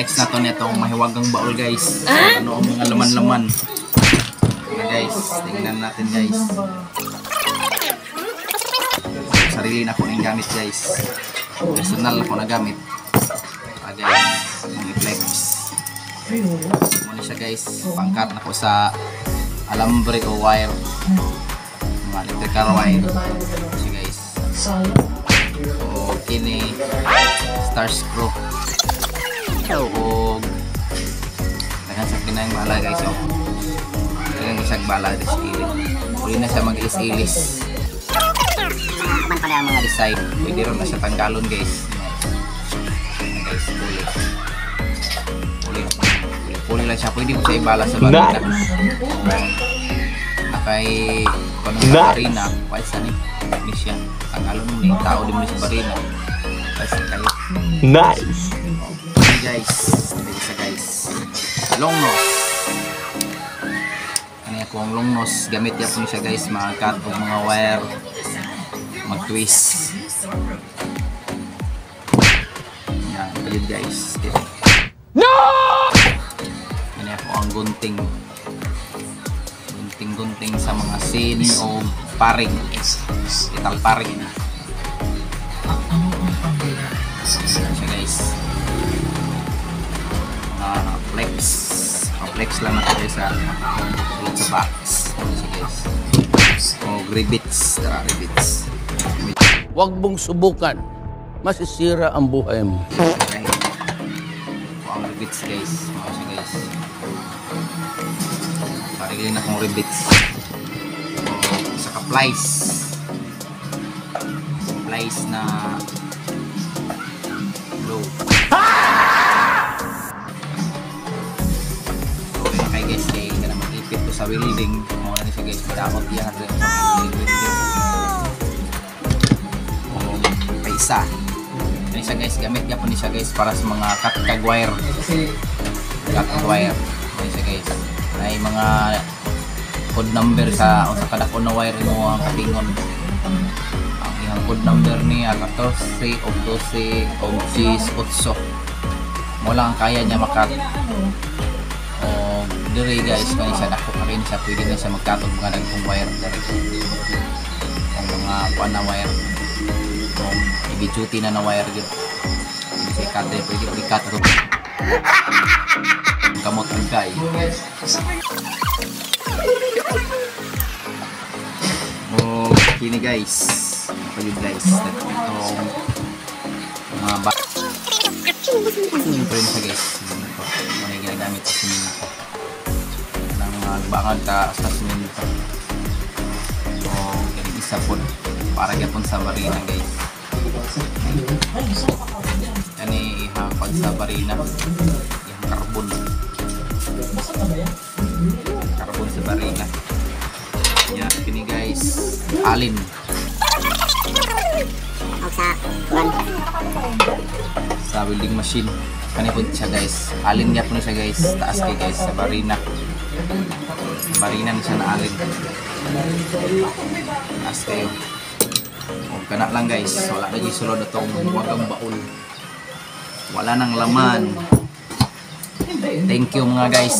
i-flex na to nitong mahiwagang baul guys. Ano ang mga laman-laman. Guys, tingnan natin guys. Sarili na ko ng gamit guys. Personal ako na gamit. Guys, yung i-flex. Muna siya guys. Pangkat na ko sa alambre o wire. Mga electrical wire. Siya guys. O kini star screw. O dahan sa kinayang bala guys. O dahan isang bala sa ilis. Uli na siya mag-ilis-ilis. Man pala ang mga design. Pwede rin na siya tanggalon guys. Guys, puli lang siya. Pwede mo siya ibala sa barina. Nakay kung sa barina, paisa ni siya. Tanggalon mo ni tao din mo sa barina. Paisa kayo. Nice! Okay guys, isa guys. Long nose. Ano yan po ang long nose. Gamit yan po siya guys. Mga cut o mga wire. Mag-twist. Yan, yun guys. No! Ano yan po ang gunting. Gunting sa mga sin o paring. Ital paring. Yan siya guys. Flex. Flex lang natin guys sa ulit sa box. Yan siya guys. O rivets. Tara, rivets. Huwag mong subukan. Masisira ang buhay mo. Okay. O ang rivets guys. Mga siya guys. Parilin akong rivets. O saka plies. Plies na low. Okay guys, kaya ka na mag-ipit ko sa welding. Mawala na siya guys. Madakot yan. Isa. Yan siya guys, gamit niya po niya guys para sa mga cut wire. Cut wire. Yan siya guys. May mga code number sa kadakon na wire mo ang katingon. Ang iyang code number niya 14 o 12 o 18. Mo lang kaya niya makat. O dire guys, kaya siya dako na rin siya, pwede na siya magkatog mga dagkong wire dire. Ang mga kuan na wire. Heavy-duty na wire yun. Hindi siya i-cut. Pwede ko i-cut ito. Kamot ang kay. O, kini guys. Ito yun guys. Itong mga bak. Siminto rin siya guys. Siminto. Ano yung ginagamit sa siminto. Nang bangag ka sa siminto. So, ganit isa po. Para gapon sa barina guys. Ini ihapag sa barina. Yung carbon. Carbon sa barina. Yan, kini guys. Alin. Sa welding machine. Kani po siya guys. Alin niya po siya guys. Taas kay guys sa barina. Barina na siya na alin. Taas kayo. O kana lang guys, wala na gisulod itong wagang baul. Wala nang laman. Thank you mga guys.